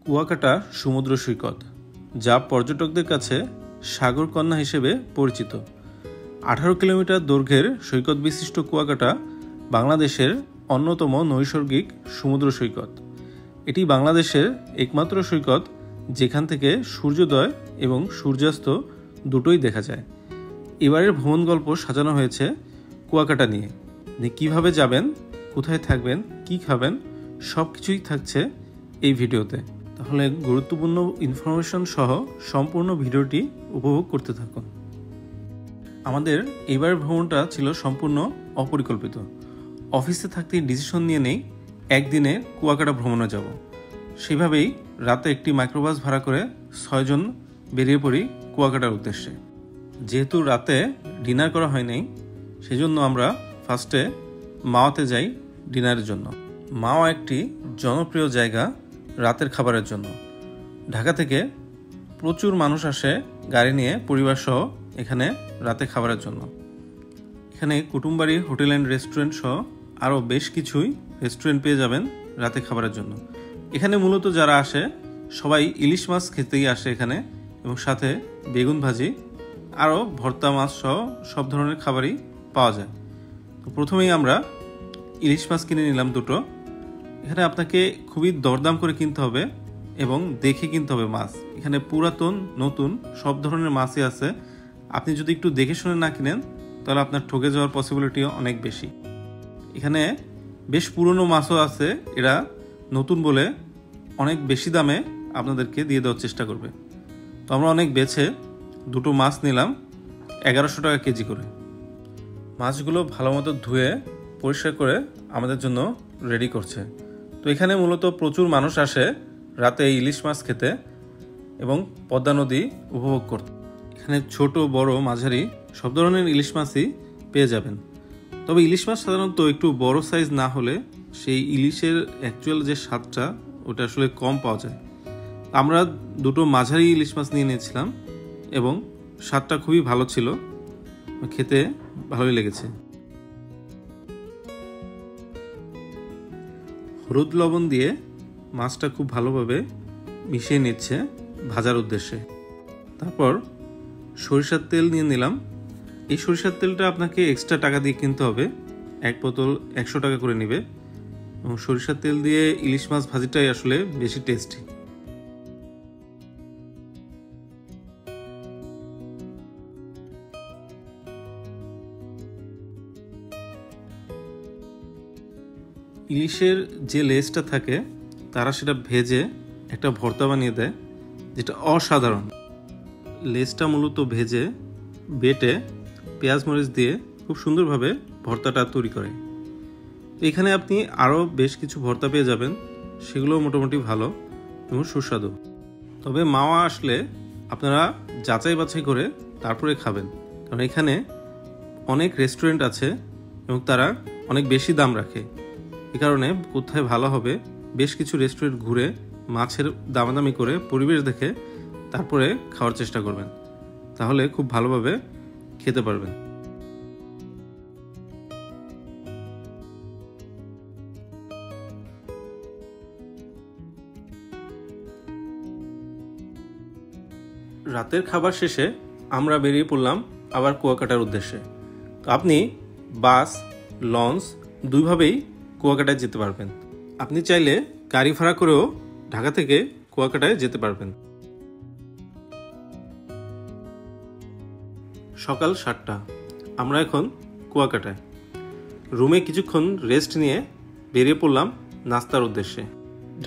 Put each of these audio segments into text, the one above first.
কুয়াকাটা সমুদ্র সৈকত, যা পর্যটকদের কাছে সাগরকন্যা হিসেবে পরিচিত। 18 কিলোমিটার দৈর্ঘ্যের সৈকত বিশিষ্ট কুয়াকাটা বাংলাদেশের অন্যতম নৈসর্গিক সমুদ্র সৈকত। এটি বাংলাদেশের একমাত্র সৈকত যেখান থেকে সূর্যোদয় এবং সূর্যাস্ত দুটোই দেখা যায়। এবারের ভ্রমণ গল্প সাজানো হয়েছে কুয়াকাটা নিয়ে। কীভাবে যাবেন, কোথায় থাকবেন, কি খাবেন, সব কিছুই থাকছে এই ভিডিওতে। তাহলে গুরুত্বপূর্ণ ইনফরমেশন সহ সম্পূর্ণ ভিডিওটি উপভোগ করতে থাকুন। আমাদের এবারের ভ্রমণটা ছিল সম্পূর্ণ অপরিকল্পিত। অফিসে থাকতেই ডিসিশন নিয়ে নেই একদিনে কুয়াকাটা ভ্রমণে যাব। সেভাবেই রাতে একটি মাইক্রোবাস ভাড়া করে 6 জন বেরিয়ে পড়ি কুয়াকাটার উদ্দেশ্যে। যেহেতু রাতে ডিনার করা হয়নি, সেজন্য আমরা ফার্স্টে মাওয়াতে যাই ডিনারের জন্য। মাওয়া একটি জনপ্রিয় জায়গা রাতের খাবারের জন্য। ঢাকা থেকে প্রচুর মানুষ আসে গাড়ি নিয়ে পরিবার সহ এখানে রাতে খাবারের জন্য। এখানে কুটুমবাড়ি হোটেল অ্যান্ড রেস্টুরেন্ট সহ আরও বেশ কিছুই রেস্টুরেন্ট পেয়ে যাবেন রাতে খাবারের জন্য। এখানে মূলত যারা আসে সবাই ইলিশ মাছ খেতেই আসে এখানে, এবং সাথে বেগুন ভাজি, আরও ভর্তা মাছ সহ সব ধরনের খাবারই পাওয়া যায়। তো প্রথমেই আমরা ইলিশ মাছ কিনে নিলাম 2টো। এখানে আপনাকে খুবই দরদাম করে কিনতে হবে এবং দেখে কিনতে হবে মাছ। এখানে পুরাতন নতুন সব ধরনের মাছই আছে। আপনি যদি একটু দেখে শুনে না কিনেন তাহলে আপনার ঠকে যাওয়ার পসিবিলিটিও অনেক বেশি। এখানে বেশ পুরনো মাছও আছে, এরা নতুন বলে অনেক বেশি দামে আপনাদেরকে দিয়ে দেওয়ার চেষ্টা করবে। তো আমরা অনেক বেছে 2টো মাছ নিলাম 1100 টাকা কেজি করে। মাছগুলো ভালো মতো ধুয়ে পরিষ্কার করে আমাদের জন্য রেডি করছে। তো এখানে মূলত প্রচুর মানুষ আসে রাতে ইলিশ মাছ খেতে এবং পদ্মা নদী উপভোগ করতে। এখানে ছোট বড় মাঝারি সব ধরনের ইলিশ মাছই পেয়ে যাবেন। তবে ইলিশ মাছ সাধারণত একটু বড় সাইজ না হলে সেই ইলিশের অ্যাকচুয়াল যে স্বাদটা ওটা আসলে কম পাওয়া যায়। আমরা 2টো মাঝারি ইলিশ মাছ নিয়ে নিয়েছিলাম এবং স্বাদটা খুবই ভালো ছিল, খেতে ভালোই লেগেছে। হলুদ লবণ দিয়ে মাছটা খুব ভালোভাবে মিশিয়ে নিচ্ছে ভাজার উদ্দেশ্যে। তারপর সরিষার তেল নিয়ে নিলাম। এই সরিষার তেলটা আপনাকে এক্সট্রা টাকা দিয়ে কিনতে হবে, 1 বোতল 100 টাকা করে নেবে। এবং সরিষার তেল দিয়ে ইলিশ মাছ ভাজিটাই আসলে বেশি টেস্টি। ইলিশের যে লেজটা থাকে তারা সেটা ভেজে একটা ভর্তা বানিয়ে দেয়, যেটা অসাধারণ। লেজটা মূলত ভেজে বেটে পেঁয়াজ মরিচ দিয়ে খুব সুন্দরভাবে ভর্তাটা তৈরি করে। এখানে আপনি আরও বেশ কিছু ভর্তা পেয়ে যাবেন, সেগুলো মোটামুটি ভালো এবং সুস্বাদু। তবে মাওয়া আসলে আপনারা যাচাই বাছাই করে তারপরে খাবেন, কারণ এখানে অনেক রেস্টুরেন্ট আছে এবং তারা অনেক বেশি দাম রাখে। এই কারণে কোথায় ভালো হবে বেশ কিছু রেস্টুরেন্ট ঘুরে মাছের দামাদামি করে পরিবেশ দেখে তারপরে খাওয়ার চেষ্টা করবেন, তাহলে খুব ভালোভাবে খেতে পারবেন। রাতের খাবার শেষে আমরা বেরিয়ে পড়লাম আবার কুয়াকাটার উদ্দেশ্যে। তো আপনি বাস, লঞ্চ দুইভাবেই কুয়াকাটায় যেতে পারবেন। আপনি চাইলে গাড়ি ভাড়া করেও ঢাকা থেকে কুয়াকাটায় যেতে পারবেন। সকাল 7টা, আমরা এখন কুয়াকাটায়। রুমে কিছুক্ষণ রেস্ট নিয়ে বেরিয়ে পড়লাম নাস্তার উদ্দেশ্যে।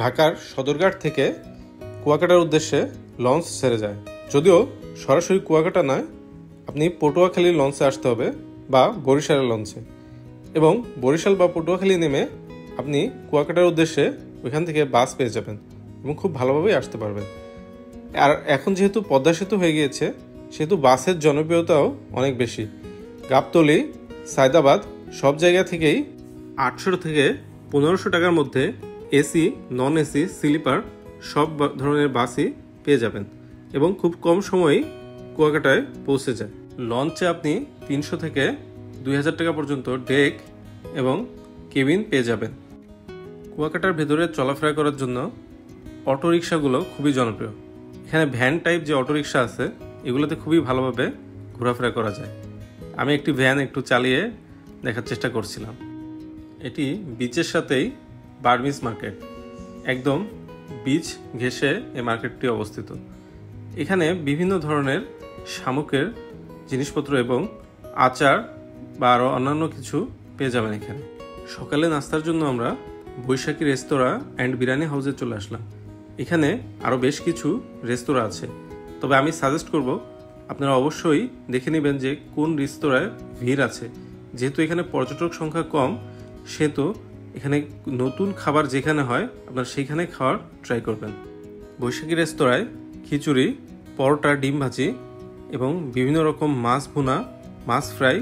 ঢাকার সদরঘাট থেকে কুয়াকাটার উদ্দেশ্যে লঞ্চ ছেড়ে যায়। যদিও সরাসরি কুয়াকাটা নয়, আপনি পটুয়াখালী লঞ্চে আসতে হবে বা বরিশালের লঞ্চে, এবং বরিশাল বা পটুয়াখালী নেমে আপনি কুয়াকাটার উদ্দেশ্যে ওইখান থেকে বাস পেয়ে যাবেন এবং খুব ভালোভাবেই আসতে পারবেন। আর এখন যেহেতু পদ্মা সেতু হয়ে গিয়েছে, সেহেতু বাসের জনপ্রিয়তাও অনেক বেশি। গাবতলী, সায়দাবাদ সব জায়গা থেকেই 800 থেকে 1500 টাকার মধ্যে এসি, নন এসি, স্লিপার সব ধরনের বাসই পেয়ে যাবেন এবং খুব কম সময়েই কুয়াকাটায় পৌঁছে যায়। লঞ্চে আপনি 300 থেকে 2000 টাকা পর্যন্ত ডেক এবং কেবিন পেয়ে যাবেন। কুয়াকাটার ভেতরে চলাফেরা করার জন্য অটোরিকশাগুলো খুবই জনপ্রিয়। এখানে ভ্যান টাইপ যে অটোরিকশা আছে এগুলোতে খুবই ভালোভাবে ঘোরাফেরা করা যায়। আমি একটি ভ্যান একটু চালিয়ে দেখার চেষ্টা করছিলাম। এটি বিচের সাথেই বার্মিজ মার্কেট, একদম বিচ ঘেঁষে এই মার্কেটটি অবস্থিত। এখানে বিভিন্ন ধরনের শামুকের জিনিসপত্র এবং আচার বা আরও অন্যান্য কিছু পেয়ে যাবেন এখানে। সকালে নাস্তার জন্য আমরা বৈশাখী রেস্তোরাঁ অ্যান্ড বিরিয়ানি হাউসে চলে আসলাম। এখানে আরও বেশ কিছু রেস্তোরাঁ আছে, তবে আমি সাজেস্ট করব আপনারা অবশ্যই দেখে নেবেন যে কোন রেস্তোরাঁয় ভিড় আছে। যেহেতু এখানে পর্যটক সংখ্যা কম, সেহেতু এখানে নতুন খাবার যেখানে হয় আপনারা সেইখানে খাওয়ার ট্রাই করবেন। বৈশাখী রেস্তোরাঁয় খিচুড়ি, পরোটা, ডিম ভাজি এবং বিভিন্ন রকম মাছ ভুনা, মাছ ফ্রাই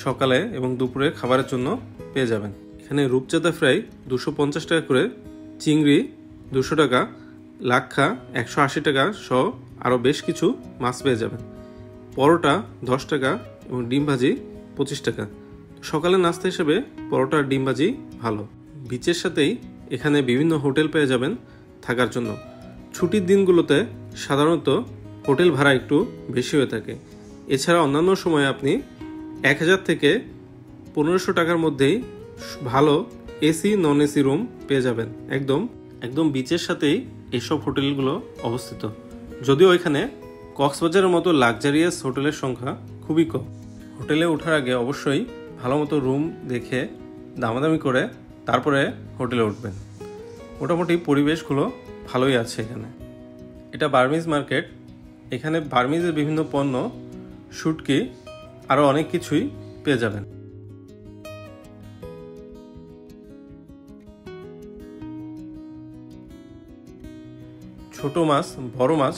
সকালে এবং দুপুরে খাবারের জন্য পেয়ে যাবেন। এখানে রূপচাঁদা ফ্রাই 250 টাকা করে, চিংড়ি 200 টাকা, লাক্ষা 180 টাকা সহ আরও বেশ কিছু মাছ পেয়ে যাবেন। পরোটা 10 টাকা এবং ডিম ভাজি 25 টাকা। সকালে নাস্তা হিসেবে পরোটা আর ডিম ভাজি ভালো। বিচের সাথেই এখানে বিভিন্ন হোটেল পেয়ে যাবেন থাকার জন্য। ছুটির দিনগুলোতে সাধারণত হোটেল ভাড়া একটু বেশি হয়ে থাকে। এছাড়া অন্যান্য সময়ে আপনি 1000 থেকে 1500 টাকার মধ্যেই ভালো এসি নন এসি রুম পেয়ে যাবেন। একদম বিচের সাথেই এইসব হোটেলগুলো অবস্থিত। যদিও এখানে কক্সবাজারের মতো লাক্সারিয়াস হোটেলের সংখ্যা খুবই কম। হোটেলে ওঠার আগে অবশ্যই ভালো মতো রুম দেখে দামাদামি করে তারপরে হোটেলে উঠবেন। মোটামুটি পরিবেশগুলো ভালোই আছে এখানে। এটা বার্মিজ মার্কেট। এখানে বার্মিজের বিভিন্ন পণ্য, শুটকি, আরও অনেক কিছুই পেয়ে যাবেন। ছোট মাছ, বড় মাছ,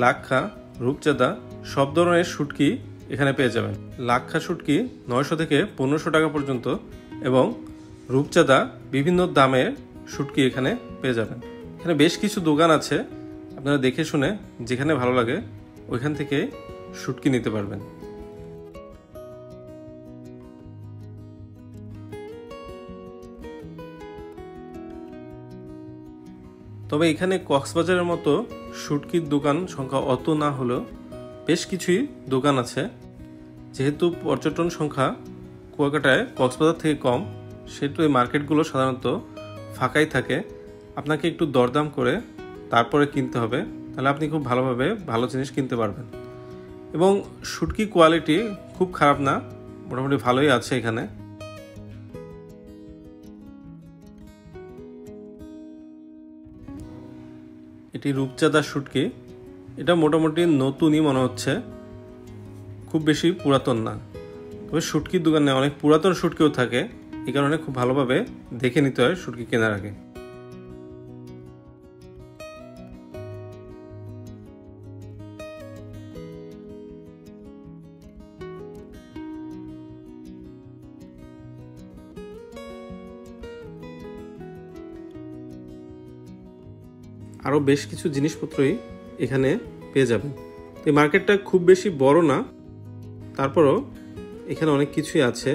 লাক্ষা, রূপচাঁদা সব ধরনের শুটকি এখানে পেয়ে যাবেন। লাক্ষা শুটকি 900 থেকে 1500 টাকা পর্যন্ত এবং রূপচাঁদা বিভিন্ন দামে শুটকি এখানে পেয়ে যাবেন। এখানে বেশ কিছু দোকান আছে, আপনারা দেখে শুনে যেখানে ভালো লাগে ওইখান থেকে শুটকি নিতে পারবেন। তবে এখানে কক্সবাজারের মতো শুটকির দোকান সংখ্যা অত না হলেও বেশ কিছুই দোকান আছে। যেহেতু পর্যটন সংখ্যা কুয়াকাটায় কক্সবাজার থেকে কম, সেহেতু এই মার্কেটগুলো সাধারণত ফাঁকাই থাকে। আপনাকে একটু দরদাম করে তারপরে কিনতে হবে, তাহলে আপনি খুব ভালোভাবে ভালো জিনিস কিনতে পারবেন। এবং শুটকি কোয়ালিটি খুব খারাপ না, মোটামুটি ভালোই আছে এখানে। এটি রূপচাঁদা শুটকি। এটা মোটামুটি নতুনই মনে হচ্ছে, খুব বেশি পুরাতন না। তবে শুটকির দোকানে অনেক পুরাতন শুটকিও থাকে, এই কারণে খুব ভালোভাবে দেখে নিতে হয় শুটকি কেনার আগে। আরও বেশ কিছু জিনিসপত্রই এখানে পেয়ে যাবেন। এই মার্কেটটা খুব বেশি বড় না, তারপরও এখানে অনেক কিছুই আছে।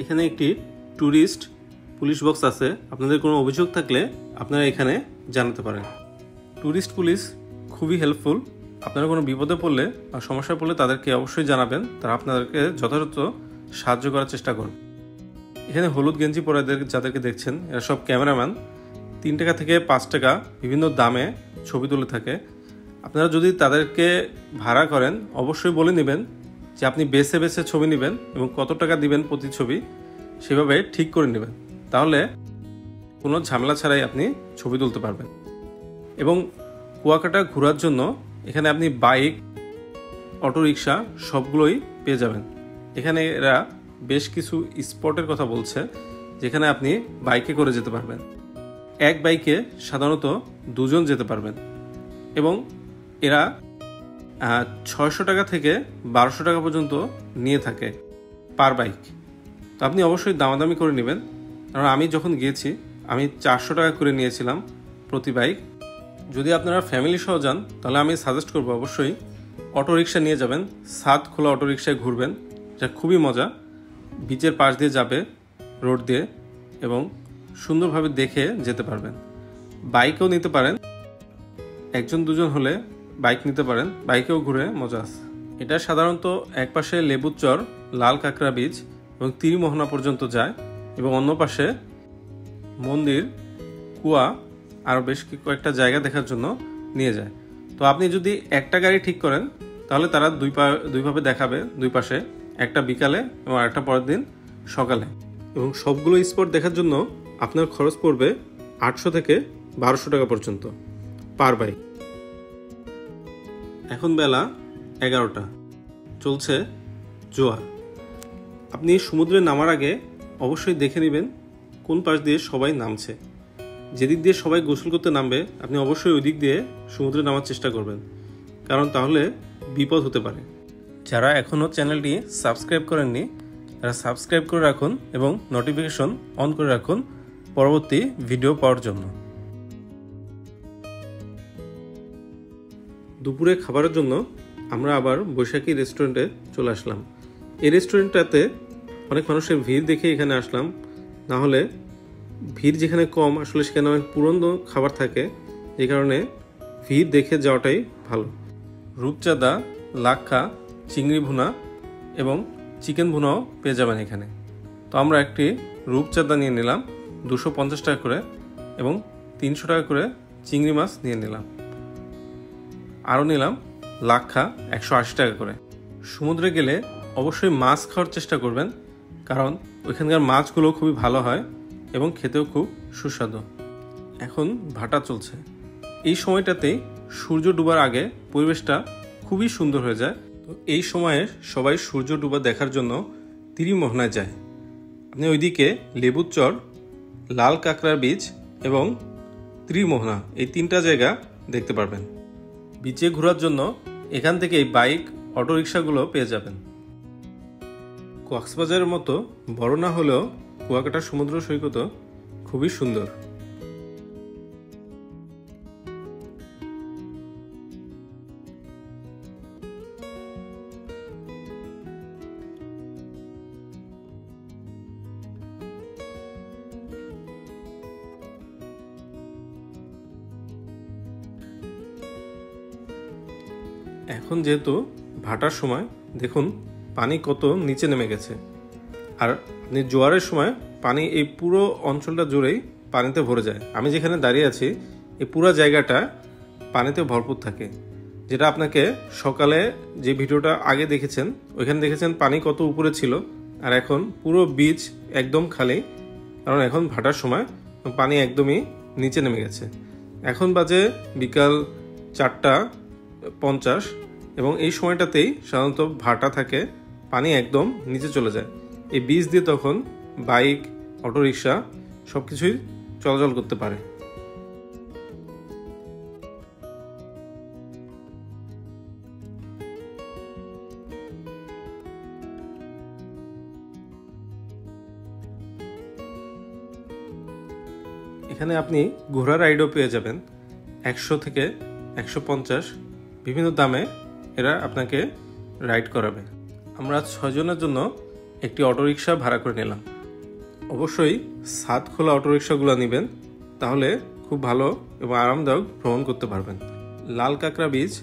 এখানে একটি ট্যুরিস্ট পুলিশ বক্স আছে, আপনাদের কোনো অভিযোগ থাকলে আপনারা এখানে জানাতে পারেন। ট্যুরিস্ট পুলিশ খুবই হেল্পফুল। আপনারা কোনো বিপদে পড়লে বা সমস্যায় পড়লে তাদেরকে অবশ্যই জানাবেন, তারা আপনাদেরকে যথাযথ সাহায্য করার চেষ্টা করুন। এখানে হলুদ গেঞ্জি পরে যাদেরকে দেখছেন এরা সব ক্যামেরাম্যান। 3 টাকা থেকে 5 টাকা বিভিন্ন দামে ছবি তুলে থাকে। আপনারা যদি তাদেরকে ভাড়া করেন অবশ্যই বলে নেবেন যে আপনি বেছে বেছে ছবি নেবেন এবং কত টাকা দিবেন প্রতি ছবি, সেভাবে ঠিক করে নেবেন। তাহলে কোনো ঝামেলা ছাড়াই আপনি ছবি তুলতে পারবেন। এবং কুয়াকাটা ঘোরার জন্য এখানে আপনি বাইক, অটোরিকশা সবগুলোই পেয়ে যাবেন। এখানে এরা বেশ কিছু স্পটের কথা বলছে যেখানে আপনি বাইকে করে যেতে পারবেন। এক বাইকে সাধারণত 2 জন যেতে পারবেন এবং এরা 600 টাকা থেকে 1200 টাকা পর্যন্ত নিয়ে থাকে পার বাইক। তো আপনি অবশ্যই দামাদামি করে নেবেন, কারণ আমি যখন গিয়েছি আমি 400 টাকা করে নিয়েছিলাম প্রতি বাইক। যদি আপনারা ফ্যামিলি সহ যান তাহলে আমি সাজেস্ট করব অবশ্যই অটোরিকশা নিয়ে যাবেন। ছাদ খোলা অটোরিকশায় ঘুরবেন, যা খুবই মজা। বিচের পাশ দিয়ে যাবে রোড দিয়ে এবং সুন্দরভাবে দেখে যেতে পারবেন। বাইকেও নিতে পারেন, একজন দুজন হলে বাইক নিতে পারেন, বাইকেও ঘুরে মজা আছে। এটা সাধারণত একপাশে লেবুর চর, লাল কাঁকড়া বীচ এবং তীরমোহনা পর্যন্ত যায় এবং অন্য পাশে মন্দির, কুয়া আরও বেশ কয়েকটা জায়গা দেখার জন্য নিয়ে যায়। তো আপনি যদি একটা গাড়ি ঠিক করেন তাহলে তারা দুইভাবে দেখাবে, দুই পাশে, একটা বিকালে এবং আরেকটা পরের দিন সকালে। এবং সবগুলো স্পট দেখার জন্য আপনার খরচ পড়বে 800 থেকে 1200 টাকা পর্যন্ত পার বাইক। এখন বেলা 11টা, চলছে জোয়ার। আপনি সমুদ্রে নামার আগে অবশ্যই দেখে নেবেন কোন পাশ দিয়ে সবাই নামছে। যেদিক দিয়ে সবাই গোসল করতে নামবে আপনি অবশ্যই ওই দিক দিয়ে সমুদ্রে নামার চেষ্টা করবেন, কারণ তাহলে বিপদ হতে পারে। যারা এখনও চ্যানেলটি সাবস্ক্রাইব করেননি তারা সাবস্ক্রাইব করে রাখুন এবং নোটিফিকেশন অন করে রাখুন পরবর্তী ভিডিও পাওয়ার জন্য। দুপুরে খাবারের জন্য আমরা আবার বৈশাখী রেস্টুরেন্টে চলে আসলাম। এই রেস্টুরেন্টটাতে অনেক মানুষের ভিড় দেখে এখানে আসলাম, না হলে ভিড় যেখানে কম আসলে সেখানে অনেক পুরনো খাবার থাকে, যে কারণে ভিড় দেখে যাওয়াটাই ভালো। রূপচাঁদা, লাক্ষা, চিংড়ি ভুনা এবং চিকেন ভুনাও পেয়ে যাবেন এখানে। তো আমরা একটি রূপচাঁদা নিয়ে নিলাম 250 টাকা করে এবং 300 টাকা করে চিংড়ি মাছ নিয়ে নিলাম, আরও নিলাম লাক্ষা 180 টাকা করে। সমুদ্রে গেলে অবশ্যই মাছ খাওয়ার চেষ্টা করবেন, কারণ ওইখানকার মাছগুলো খুবই ভালো হয় এবং খেতেও খুব সুস্বাদু। এখন ভাটা চলছে। এই সময়টাতেই সূর্য ডুবার আগে পরিবেশটা খুবই সুন্দর হয়ে যায়। তো এই সময়ে সবাই সূর্য ডুবা দেখার জন্য তীরমোহনায় যায়। আপনি ওইদিকে লেবুর চর, লাল কাঁকড়ার বীচ এবং তীরমোহনা এই 3টা জায়গা দেখতে পারবেন। বিচে ঘোরার জন্য এখান থেকে বাইক, অটোরিকশাগুলো পেয়ে যাবেন। কক্সবাজারের মতো বড় না হলেও কুয়াকাটা সমুদ্র সৈকত খুবই সুন্দর। এখন যেহেতু ভাটার সময়, দেখুন পানি কত নিচে নেমে গেছে, আর আপনি জোয়ারের সময় পানি এই পুরো অঞ্চলটা জুড়েই পানিতে ভরে যায়। আমি যেখানে দাঁড়িয়ে আছি এই পুরো জায়গাটা পানিতে ভরপুর থাকে, যেটা আপনাকে সকালে যে ভিডিওটা আগে দেখেছেন ওইখানে দেখেছেন পানি কত উপরে ছিল, আর এখন পুরো বিচ একদম খালি, কারণ এখন ভাটার সময় পানি একদমই নিচে নেমে গেছে। এখন বাজে বিকাল 4:50 এবং এই সময়টাতেই সাধারণত ভাটা থাকে, পানি একদম নিচে চলে যায়। এই বিচ দিয়ে তখন বাইক, অটোরিকশা সব কিছুই চলাচল করতে পারে। এখানে আপনি ঘোড়া রাইডও পেয়ে যাবেন, 100 থেকে 150 বিভিন্ন দামে এরা আপনাকে রাইড করাবে। আমরা 6 জনের জন্য একটি অটোরিকশা ভাড়া করে নিলাম। অবশ্যই ছাদ খোলা অটোরিকশাগুলো নেবেন, তাহলে খুব ভালো এবং আরামদায়ক ভ্রমণ করতে পারবেন। লাল কাঁকড়া বীচ,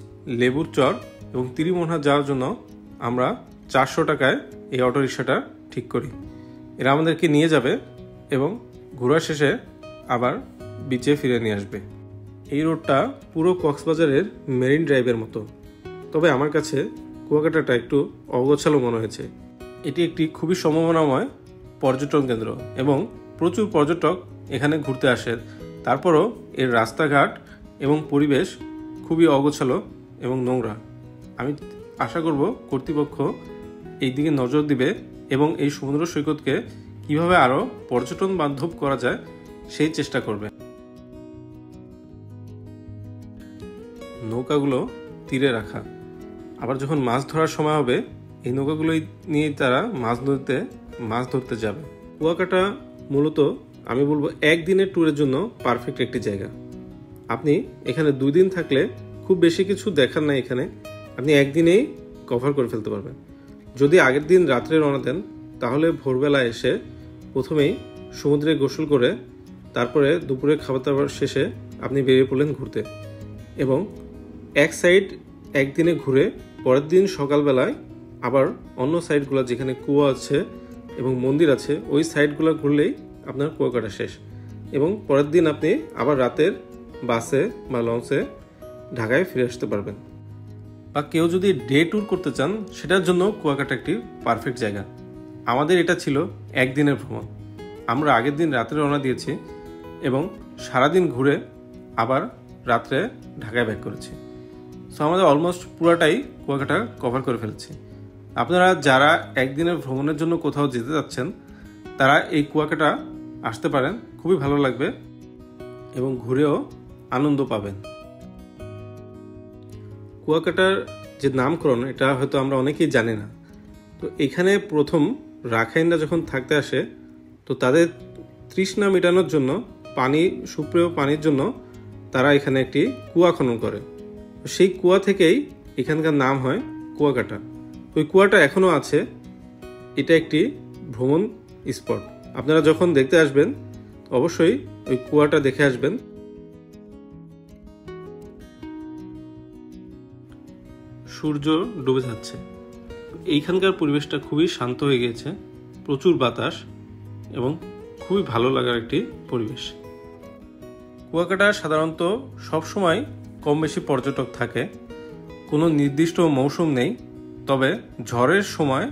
লেবুর চর এবং তীরমোহনা যাওয়ার জন্য আমরা 400 টাকায় এই অটোরিকশাটা ঠিক করি। এরা আমাদেরকে নিয়ে যাবে এবং ঘোরা শেষে আবার বিচে ফিরে নিয়ে আসবে। এই রোডটা পুরো কক্সবাজারের মেরিন ড্রাইভের মতো, তবে আমার কাছে কুয়াকাটাটা একটু অগোছালো মনে হয়েছে। এটি একটি খুবই সম্ভাবনাময় পর্যটন কেন্দ্র এবং প্রচুর পর্যটক এখানে ঘুরতে আসে। তারপরও এর রাস্তাঘাট এবং পরিবেশ খুবই অগোছালো এবং নোংরা। আমি আশা করব কর্তৃপক্ষ এই দিকে নজর দিবে এবং এই সমুদ্র সৈকতকে কিভাবে আরও পর্যটন বান্ধব করা যায় সেই চেষ্টা করবে। নৌকাগুলো তীরে রাখা, আবার যখন মাছ ধরার সময় হবে এই নৌকাগুলোই নিয়ে তারা নদীতে মাছ ধরতে যাবে। কুয়াকাটা মূলত আমি বলবো একদিনের ট্যুরের জন্য পারফেক্ট একটি জায়গা। আপনি এখানে 2 দিন থাকলে খুব বেশি কিছু দেখার নাই, এখানে আপনি একদিনেই কভার করে ফেলতে পারবেন। যদি আগের দিন রাত্রে রওনা দেন তাহলে ভোরবেলায় এসে প্রথমেই সমুদ্রে গোসল করে তারপরে দুপুরে খাবার দাবার শেষে আপনি বেরিয়ে পড়লেন ঘুরতে, এবং এক সাইড একদিনে ঘুরে পরের দিন সকালবেলায় আবার অন্য সাইডগুলো যেখানে কুয়া আছে এবং মন্দির আছে ওই সাইডগুলো ঘুরলেই আপনার কুয়াকাটা শেষ, এবং পরের দিন আপনি আবার রাতের বাসে বা লঞ্চে ঢাকায় ফিরে আসতে পারবেন। বা কেউ যদি ডে ট্যুর করতে চান সেটার জন্য কুয়াকাটা একটি পারফেক্ট জায়গা। আমাদের এটা ছিল একদিনের ভ্রমণ। আমরা আগের দিন রাত্রে রওনা দিয়েছি এবং সারাদিন ঘুরে আবার রাত্রে ঢাকায় ব্যাক করেছি। সো আমাদের অলমোস্ট পুরাটাই কুয়াকাটা কভার করে ফেলেছি। আপনারা যারা একদিনের ভ্রমণের জন্য কোথাও যেতে যাচ্ছেন তারা এই কুয়াকাটা আসতে পারেন, খুবই ভালো লাগবে এবং ঘুরেও আনন্দ পাবেন। কুয়াকাটার যে নামকরণ এটা হয়তো আমরা অনেকেই জানি না। তো এখানে প্রথম রাখাইনরা যখন থাকতে আসে তো তাদের তৃষ্ণা মেটানোর জন্য সুপ্রিয় পানির জন্য তারা এখানে একটি কুয়া খনন করে। সেই কুয়া থেকেই এখানকার নাম হয় কুয়াকাটা। ওই কুয়াটা এখনও আছে। এটা একটি ভ্রমণ স্পট। আপনারা যখন দেখতে আসবেন অবশ্যই ওই কুয়াটা দেখে আসবেন। সূর্য ডুবে যাচ্ছে। এইখানকার পরিবেশটা খুবই শান্ত হয়ে গিয়েছে, প্রচুর বাতাস এবং খুবই ভালো লাগার একটি পরিবেশ। কুয়াকাটা সাধারণত সবসময় কম বেশি পর্যটক থাকে, কোনো নির্দিষ্ট মৌসুম নেই। তবে ঝড়ের সময়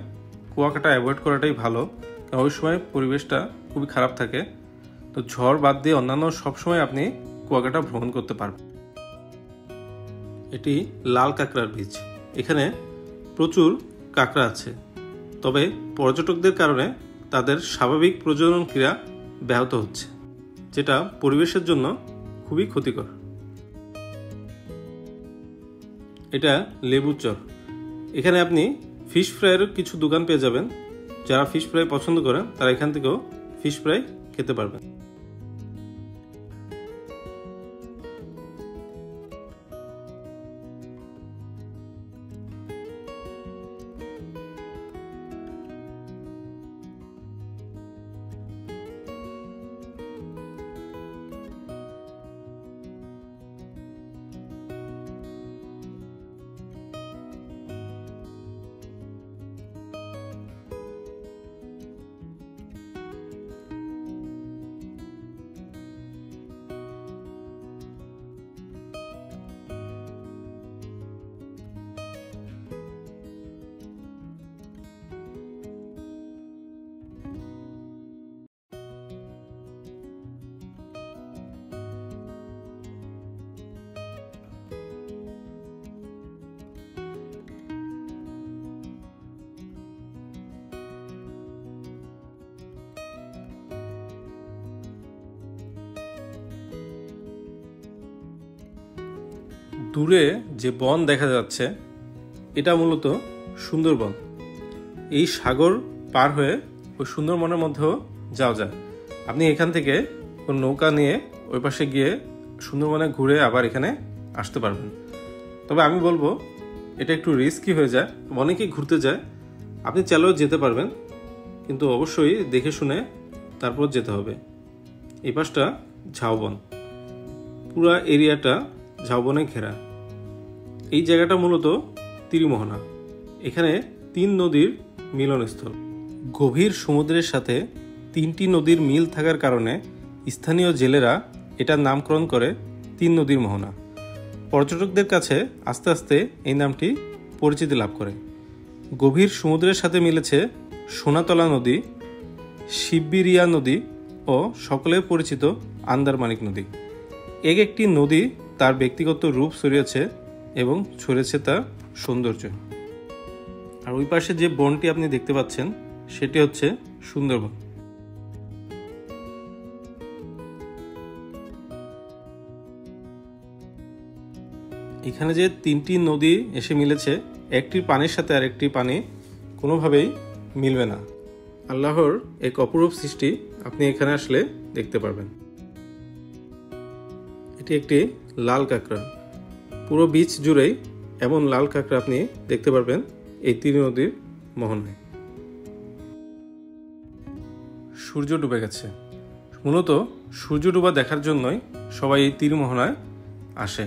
কুয়াকাটা অ্যাভয়েড করাটাই ভালো, কারণ ওই সময় পরিবেশটা খুবই খারাপ থাকে। তো ঝড় বাদ দিয়ে অন্যান্য সবসময় আপনি কুয়াকাটা ভ্রমণ করতে পারবেন। এটি লাল কাঁকড়ার বীজ। এখানে প্রচুর কাঁকড়া আছে, তবে পর্যটকদের কারণে তাদের স্বাভাবিক প্রজনন ক্রিয়া ব্যাহত হচ্ছে, যেটা পরিবেশের জন্য খুবই ক্ষতিকর। এটা লেবুর চর। এখানে আপনি ফিশ ফ্রাইয়ের কিছু দোকান পেয়ে যাবেন। যারা ফিশ ফ্রাই পছন্দ করেন তারা এখান থেকেও ফিশ ফ্রাই খেতে পারবেন। দূরে যে বন দেখা যাচ্ছে এটা মূলত সুন্দরবন। এই সাগর পার হয়ে ওই সুন্দরবনের মধ্যেও যাওয়া যায়। আপনি এখান থেকে কোন নৌকা নিয়ে ওই পাশে গিয়ে সুন্দরবনে ঘুরে আবার এখানে আসতে পারবেন। তবে আমি বলবো এটা একটু রিস্কি হয়ে যায়, অনেকেই ঘুরতে যায়। আপনি চাইলেও যেতে পারবেন, কিন্তু অবশ্যই দেখে শুনে তারপর যেতে হবে। এই পাশটা ঝাউবন, পুরা এরিয়াটা ঝাউবনে ঘেরা। এই জায়গাটা মূলত তীরমোহনা। এখানে 3 নদীর মিলনস্থল। গভীর সমুদ্রের সাথে 3টি নদীর মিল থাকার কারণে স্থানীয় জেলেরা এটার নামকরণ করে 3 নদীর মোহনা। পর্যটকদের কাছে আস্তে আস্তে এই নামটি পরিচিতি লাভ করে। গভীর সমুদ্রের সাথে মিলেছে সোনাতলা নদী, শিববিরিয়া নদী ও সকলের পরিচিত আন্দারমানিক নদী। এক একটি নদী তার ব্যক্তিগত রূপ ছড়িয়েছে এবং ছড়িয়েছে তার সৌন্দর্য। আর ওই পাশে যে বনটি আপনি দেখতে পাচ্ছেন সেটি হচ্ছে সুন্দরবন। এখানে যে 3টি নদী এসে মিলেছে, একটির পানির সাথে আরেকটি পানি কোনোভাবেই মিলবে না। আল্লাহর এক অপরূপ সৃষ্টি আপনি এখানে আসলে দেখতে পারবেন। এটি একটি লাল কাঁকড়া। পুরো বিচ জুড়েই এমন লাল কাঁকড়া আপনি দেখতে পারবেন এই 3 নদীর মোহনায়। সূর্য ডুবে গেছে। মূলত সূর্য ডোবা দেখার জন্যই সবাই এই তীরমোহনায় আসে।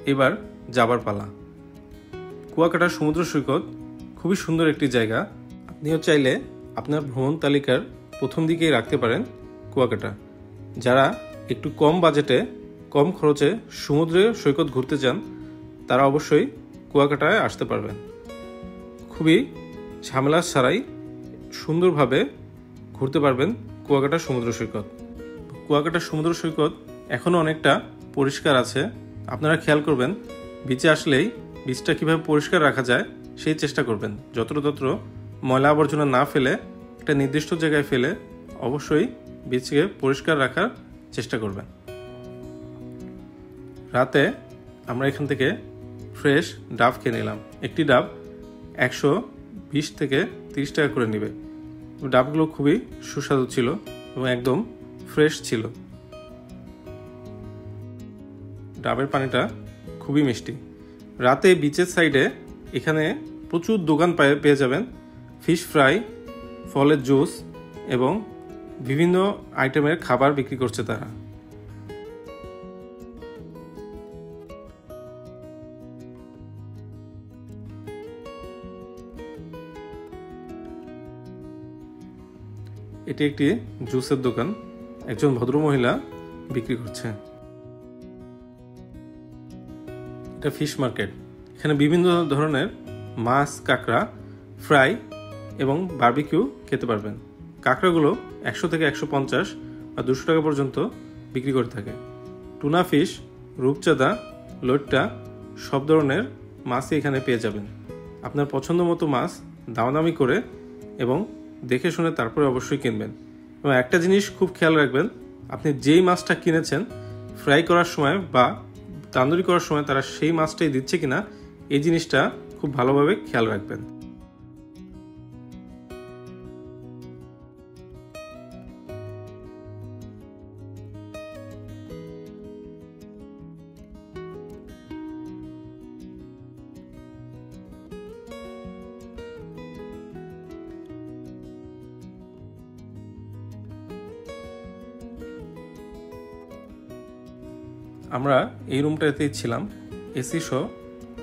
এবার যাবার পালা। কুয়াকাটা সমুদ্র সৈকত খুবই সুন্দর একটি জায়গা। আপনিও চাইলে আপনার ভ্রমণ তালিকার প্রথম দিকেই রাখতে পারেন কুয়াকাটা। যারা একটু কম বাজেটে কম খরচে সমুদ্রে সৈকত ঘুরতে চান তারা অবশ্যই কুয়াকাটায় আসতে পারবেন। খুবই ঝামেলা ছাড়াই সুন্দরভাবে ঘুরতে পারবেন কুয়াকাটা সমুদ্র সৈকত। কুয়াকাটা সমুদ্র সৈকত এখনও অনেকটা পরিষ্কার আছে। আপনারা খেয়াল করবেন বিচে আসলেই বিচটা কীভাবে পরিষ্কার রাখা যায় সেই চেষ্টা করবেন। যত্র ময়লা আবর্জনা না ফেলে একটা নির্দিষ্ট জায়গায় ফেলে অবশ্যই বিচকে পরিষ্কার রাখার চেষ্টা করবেন। রাতে আমরা এখান থেকে ফ্রেশ ডাব খেয়ে নিলাম। একটি ডাব 120 থেকে 30 টাকা করে নেবে। ডাবগুলো খুবই সুস্বাদু ছিল এবং একদম ফ্রেশ ছিল। ডাবের পানিটা খুবই মিষ্টি। রাতে বিচের সাইডে এখানে প্রচুর দোকান পেয়ে যাবেন। ফিশ ফ্রাই, ফলের জুস এবং বিভিন্ন আইটেমের খাবার বিক্রি করছে তারা। এটি একটি জুসের দোকান। একজন ভদ্রমহিলা বিক্রি করছে। এটা ফিশ মার্কেট। এখানে বিভিন্ন ধরনের মাছ, কাঁকড়া ফ্রাই এবং বারবিকিউ খেতে পারবেন। কাঁকড়াগুলো 100 থেকে 150 বা 200 টাকা পর্যন্ত বিক্রি করে থাকে। টুনা ফিশ, রূপচাঁদা, লইট্টা সব ধরনের মাছই এখানে পেয়ে যাবেন। আপনার পছন্দ মতো মাছ দামাদামি করে এবং দেখে শুনে তারপরে অবশ্যই কিনবেন। এবং একটা জিনিস খুব খেয়াল রাখবেন, আপনি যেই মাছটা কিনেছেন ফ্রাই করার সময় বা তান্দুরি করার সময় তারা সেই মাছটাই দিচ্ছে কিনা এই জিনিসটা খুব ভালোভাবে খেয়াল রাখবেন। আমরা এই রুমটাতেই ছিলাম। এসি সহ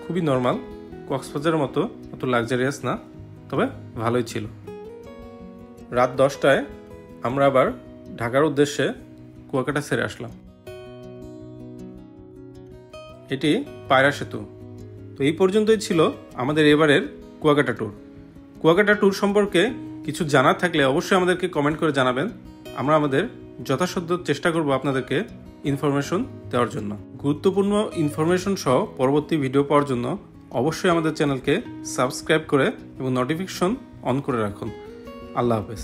খুবই নর্মাল, কক্সবাজারের মতো অত লাক্সারিয়াস না, তবে ভালোই ছিল। রাত 10টায় আমরা আবার ঢাকার উদ্দেশ্যে কুয়াকাটা ছেড়ে আসলাম। এটি পায়রা সেতু। তো এই পর্যন্তই ছিল আমাদের এবারের কুয়াকাটা ট্যুর। কুয়াকাটা ট্যুর সম্পর্কে কিছু জানার থাকলে অবশ্যই আমাদেরকে কমেন্ট করে জানাবেন। আমরা আমাদের যথাসাধ্য চেষ্টা করব আপনাদেরকে ইনফরমেশন দেওয়ার জন্য। গুরুত্বপূর্ণ ইনফরমেশন সহ পরবর্তী ভিডিও পাওয়ার জন্য অবশ্যই আমাদের চ্যানেলকে সাবস্ক্রাইব করে এবং নোটিফিকেশন অন করে রাখুন। আল্লাহ হাফেজ।